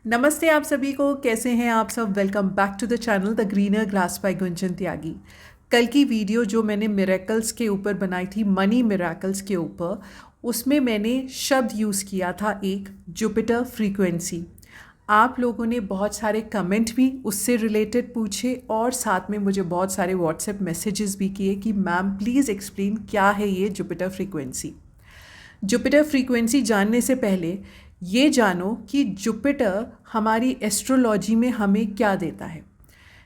नमस्ते आप सभी को, कैसे हैं आप सब। Welcome back to the channel the greener grass by Gunjan Tyagi. कल की वीडियो जो मैंने मिरेकल्स के ऊपर बनाई थी, मनी मिरेकल्स के ऊपर, उसमें मैंने शब्द यूज़ किया था एक जुपिटर फ्रीक्वेंसी। आप लोगों ने बहुत सारे कमेंट भी उससे रिलेटेड पूछे और साथ में मुझे बहुत सारे व्हाट्सएप मैसेजेस भी किए कि मैम प्लीज़ एक्सप्लेन क्या है ये जुपिटर फ्रीक्वेंसी। जुपिटर फ्रीक्वेंसी जानने से पहले ये जानो कि जुपिटर हमारी एस्ट्रोलॉजी में हमें क्या देता है।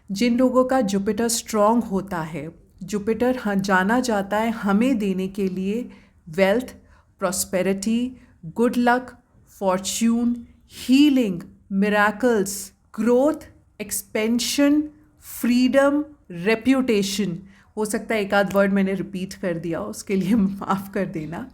जिन लोगों का जुपिटर स्ट्रॉन्ग होता है, जुपिटर जाना जाता है हमें देने के लिए wealth, prosperity, good luck, Fortune, healing, miracles, growth, expansion, freedom, reputation. हो सकता है एक आध वर्ड मैंने रिपीट कर दिया, उसके लिए माफ़ कर देना।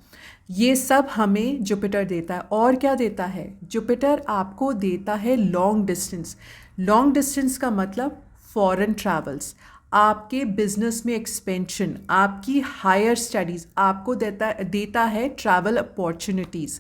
ये सब हमें जुपिटर देता है। और क्या देता है? जुपिटर आपको देता है लॉन्ग डिस्टेंस। लॉन्ग डिस्टेंस का मतलब फॉरेन ट्रैवल्स, आपके बिजनेस में एक्सपेंशन, आपकी हायर स्टडीज़, आपको देता है ट्रैवल अपॉर्चुनिटीज़।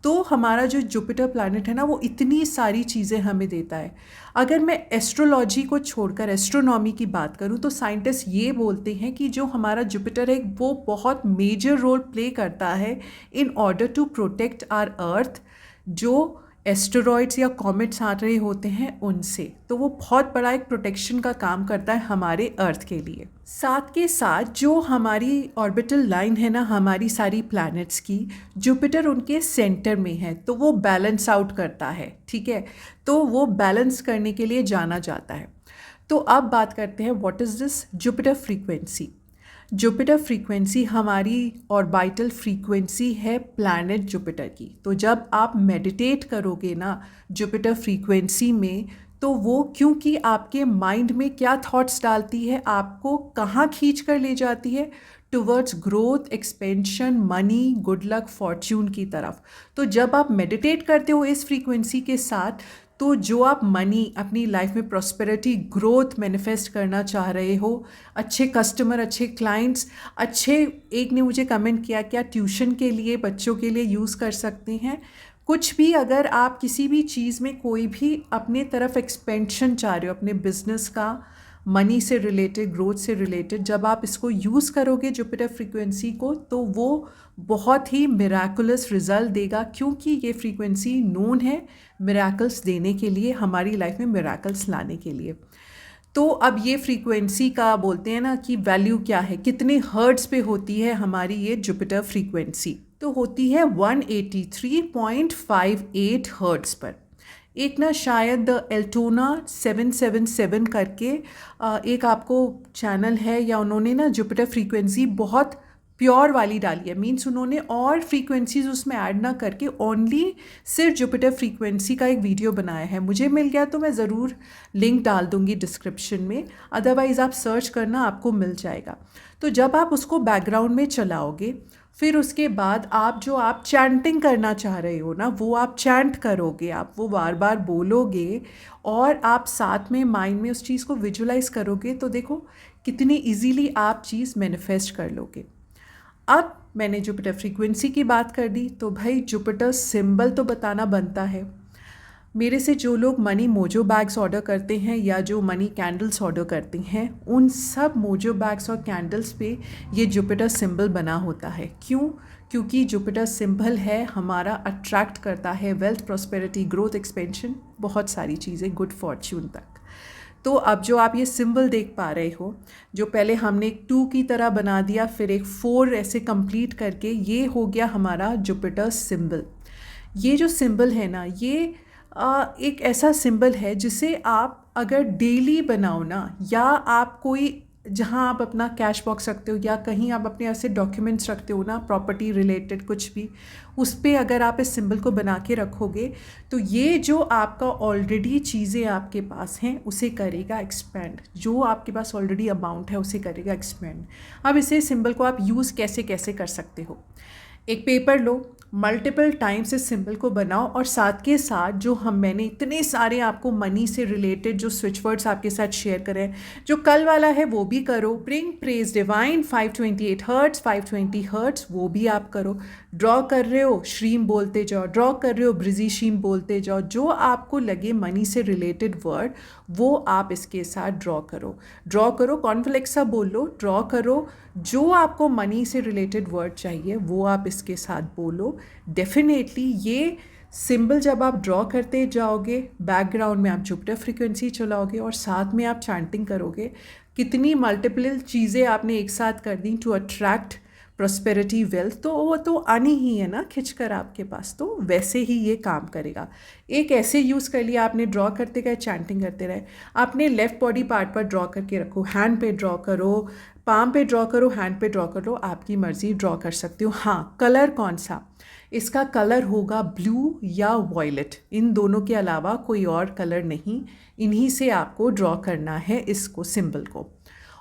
तो हमारा जो जुपिटर प्लैनेट है ना, वो इतनी सारी चीज़ें हमें देता है। अगर मैं एस्ट्रोलॉजी को छोड़कर एस्ट्रोनॉमी की बात करूँ तो साइंटिस्ट ये बोलते हैं कि जो हमारा जुपिटर है वो बहुत मेजर रोल प्ले करता है in order to protect our earth, जो एस्टेरॉइड्स या कॉमेट्स आ रहे होते हैं उनसे। तो वो बहुत बड़ा एक प्रोटेक्शन का काम करता है हमारे अर्थ के लिए। साथ के साथ जो हमारी ऑर्बिटल लाइन है ना हमारी सारी प्लैनेट्स की, जुपिटर उनके सेंटर में है तो वो बैलेंस आउट करता है, ठीक है। तो वो बैलेंस करने के लिए जाना जाता है। तो अब बात करते हैं what is this Jupiter frequency. Jupiter frequency हमारी ऑर्बिटल फ्रीक्वेंसी है प्लैनेट जुपिटर की। तो जब आप मेडिटेट करोगे ना जुपिटर फ्रीक्वेंसी में, तो वो क्योंकि आपके माइंड में क्या थॉट्स डालती है, आपको कहाँ खींच कर ले जाती है, towards growth, expansion, money, good luck, Fortune की तरफ। तो जब आप मेडिटेट करते हो इस फ्रीक्वेंसी के साथ, तो जो आप मनी, अपनी लाइफ में प्रॉस्पेरिटी, ग्रोथ मैनिफेस्ट करना चाह रहे हो, अच्छे कस्टमर, अच्छे क्लाइंट्स, अच्छे, एक ने मुझे कमेंट किया क्या ट्यूशन के लिए बच्चों के लिए यूज़ कर सकते हैं। कुछ भी, अगर आप किसी भी चीज़ में कोई भी अपने तरफ एक्सपेंशन चाह रहे हो अपने बिजनेस का, मनी से रिलेटेड, ग्रोथ से रिलेटेड, जब आप इसको यूज़ करोगे जुपिटर फ्रीक्वेंसी को, तो वो बहुत ही मिराकुलस रिजल्ट देगा, क्योंकि ये फ्रीक्वेंसी नोन है मिराकल्स देने के लिए, हमारी लाइफ में मिराकल्स लाने के लिए। तो अब ये फ्रीक्वेंसी का बोलते हैं ना कि वैल्यू क्या है, कितने हर्ट्ज़ पे होती है हमारी ये जुपिटर फ्रीक्वेंसी। तो होती है 183.58 हर्ट्ज़ पर। एक ना शायद एल्टोना 777 करके एक आपको चैनल है, या उन्होंने ना जुपिटर फ्रीक्वेंसी बहुत प्योर वाली डाली है। मीन्स उन्होंने और फ्रीक्वेंसीज उसमें ऐड ना करके ओनली सिर्फ जुपिटर फ्रीक्वेंसी का एक वीडियो बनाया है। मुझे मिल गया तो मैं ज़रूर लिंक डाल दूँगी डिस्क्रिप्शन में, अदरवाइज़ आप सर्च करना, आपको मिल जाएगा। तो जब आप उसको बैकग्राउंड में चलाओगे, फिर उसके बाद आप चैंटिंग करना चाह रहे हो ना, वो आप चैंट करोगे, आप वो बार बार बोलोगे और आप साथ में माइंड में उस चीज़ को विजुलाइज करोगे, तो देखो कितनी इजीली आप चीज़ मैनिफेस्ट कर लोगे। अब मैंने जुपिटर फ्रीक्वेंसी की बात कर दी, तो भाई जुपिटर सिंबल तो बताना बनता है। मेरे से जो लोग मनी मोजो बैग्स ऑर्डर करते हैं या जो मनी कैंडल्स ऑर्डर करते हैं, उन सब मोजो बैग्स और कैंडल्स पे ये जुपिटर सिंबल बना होता है। क्यों? क्योंकि जुपिटर सिंबल है हमारा, अट्रैक्ट करता है वेल्थ, प्रॉस्पेरिटी, ग्रोथ, एक्सपेंशन, बहुत सारी चीज़ें, गुड फॉर्च्यून तक। तो अब जो आप ये सिंबल देख पा रहे हो, जो पहले हमने एक 2 की तरह बना दिया, फिर एक 4 ऐसे कंप्लीट करके, ये हो गया हमारा जुपिटर सिंबल। ये जो सिंबल है ना, ये एक ऐसा सिंबल है जिसे आप अगर डेली बनाओ ना, या आप कोई, जहाँ आप अपना कैश बॉक्स रखते हो या कहीं आप अपने ऐसे डॉक्यूमेंट्स रखते हो ना, प्रॉपर्टी रिलेटेड कुछ भी, उस पर अगर आप इस सिंबल को बना के रखोगे, तो ये जो आपका ऑलरेडी चीज़ें आपके पास हैं उसे करेगा एक्सपेंड। जो आपके पास ऑलरेडी अमाउंट है उसे करेगा एक्सपेंड। अब इसे सिंबल को आप यूज़ कैसे कैसे कर सकते हो। एक पेपर लो, मल्टीपल टाइम्स इस सिंबल को बनाओ और साथ के साथ जो मैंने इतने सारे आपको मनी से रिलेटेड जो स्विच वर्ड्स आपके साथ शेयर करें, जो कल वाला है वो भी करो। Bring praise divine 528 hertz, 520 hertz, वो भी आप करो। ड्रॉ कर रहे हो श्रीम बोलते जाओ, ड्रॉ कर रहे हो ब्रिजी शीम बोलते जाओ। जो आपको लगे मनी से रिलेटेड वर्ड वो आप इसके साथ ड्रॉ करो। कॉन्फ्लेक्सा बोल लो, ड्रॉ करो। जो आपको मनी से रिलेटेड वर्ड चाहिए वो आप इसके साथ बोलो। डेफिनेटली ये सिंबल जब आप ड्रॉ करते जाओगे, बैकग्राउंड में आप जुपिटर फ्रीक्वेंसी चलाओगे और साथ में आप चैंटिंग करोगे, कितनी मल्टीपल चीज़ें आपने एक साथ कर दी टू अट्रैक्ट प्रॉस्पेरिटी वेल्थ, तो वो तो आनी ही है ना खिंच कर आपके पास। तो वैसे ही ये काम करेगा। एक ऐसे यूज़ कर लिया आपने, ड्रॉ करते गए, चैंटिंग करते रहे। आपने लेफ़्ट बॉडी पार्ट पर ड्रॉ करके रखो, हैंड पे ड्रॉ करो, पाम पे ड्रॉ करो, हैंड पे ड्रॉ कर लो, आपकी मर्ज़ी, ड्रॉ कर सकते हो। हाँ, कलर कौन सा? इसका कलर होगा ब्लू या वॉयलेट। इन दोनों के अलावा कोई और कलर नहीं। इन्हीं से आपको ड्रॉ करना है इसको, सिंबल को।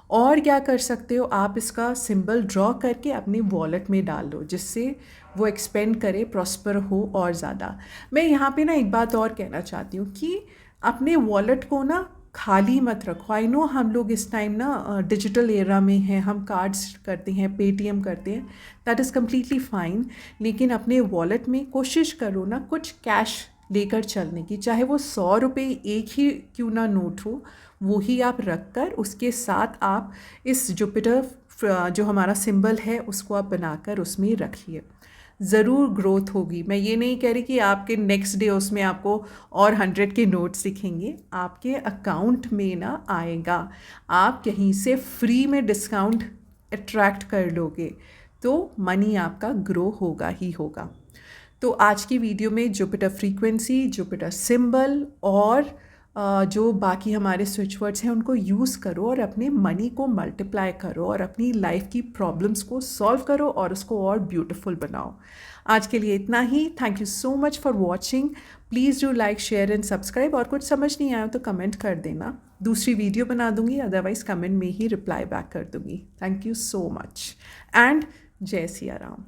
और क्या कर सकते हो, आप इसका सिंबल ड्रॉ करके अपनी वॉलेट में डाल लो, जिससे वो एक्सपेंड करे, प्रॉस्पर हो और ज़्यादा। मैं यहाँ पे ना एक बात और कहना चाहती हूँ कि अपने वॉलेट को ना खाली मत रखो। आई नो हम लोग इस टाइम ना डिजिटल एरा में हैं, हम कार्ड्स करते हैं, पेटीएम करते हैं, दैट इज़ कम्प्लीटली फ़ाइन। लेकिन अपने वॉलेट में कोशिश करो ना कुछ कैश लेकर चलने की, चाहे वो 100 रुपये एक ही क्यों ना नोट हो, वो ही आप रख कर उसके साथ आप इस जुपिटर जो हमारा सिंबल है उसको आप बनाकर उसमें रखिए। ज़रूर ग्रोथ होगी। मैं ये नहीं कह रही कि आपके नेक्स्ट डे उसमें आपको और 100 के नोट्स दिखेंगे, आपके अकाउंट में ना आएगा। आप कहीं से फ्री में डिस्काउंट अट्रैक्ट कर लोगे तो मनी आपका ग्रो होगा ही होगा। तो आज की वीडियो में जुपिटर फ्रीक्वेंसी, जुपिटर सिंबल और जो बाकी हमारे स्विच वर्ड्स हैं उनको यूज़ करो और अपने मनी को मल्टीप्लाई करो और अपनी लाइफ की प्रॉब्लम्स को सॉल्व करो और उसको और ब्यूटीफुल बनाओ। आज के लिए इतना ही। Thank you so much for watching. Please do like, share and subscribe. और कुछ समझ नहीं आया तो कमेंट कर देना, दूसरी वीडियो बना दूंगी, अदरवाइज़ कमेंट में ही रिप्लाई बैक कर दूंगी। Thank you so much and जय सिया राम।